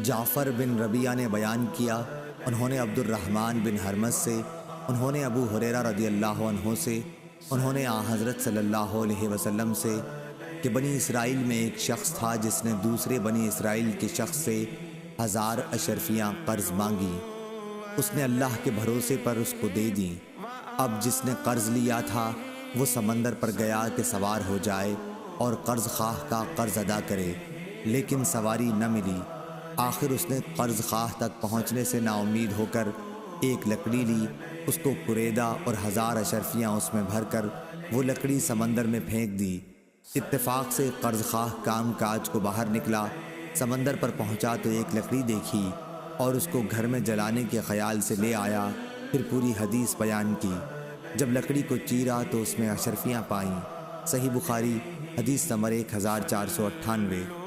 جعفر بن ربیعہ نے بیان کیا، انہوں نے عبد الرحمن بن حرمز سے، انہوں نے ابو ہریرہ رضی اللہ عنہ سے، انہوں نے حضرت صلی اللہ علیہ وسلم سے کہ بنی اسرائیل میں ایک شخص تھا جس نے دوسرے بنی اسرائیل کے شخص سے 1000 اشرفیاں قرض مانگی۔ اس نے اللہ کے بھروسے پر اس کو دے دیں۔ اب جس نے قرض لیا تھا وہ سمندر پر گیا کہ سوار ہو جائے اور قرض خواہ کا قرض ادا کرے، لیکن سواری نہ ملی۔ آخر اس نے قرض خواہ تک پہنچنے سے نا امید ہو کر ایک لکڑی لی، اس کو کریدا اور 1000 اشرفیاں اس میں بھر کر وہ لکڑی سمندر میں پھینک دی۔ اتفاق سے قرض خواہ کام کاج کو باہر نکلا، سمندر پر پہنچا تو ایک لکڑی دیکھی اور اس کو گھر میں جلانے کے خیال سے لے آیا، پھر پوری حدیث بیان کی۔ جب لکڑی کو چیرا تو اس میں اشرفیاں پائیں۔ صحیح بخاری حدیث نمبر 1498۔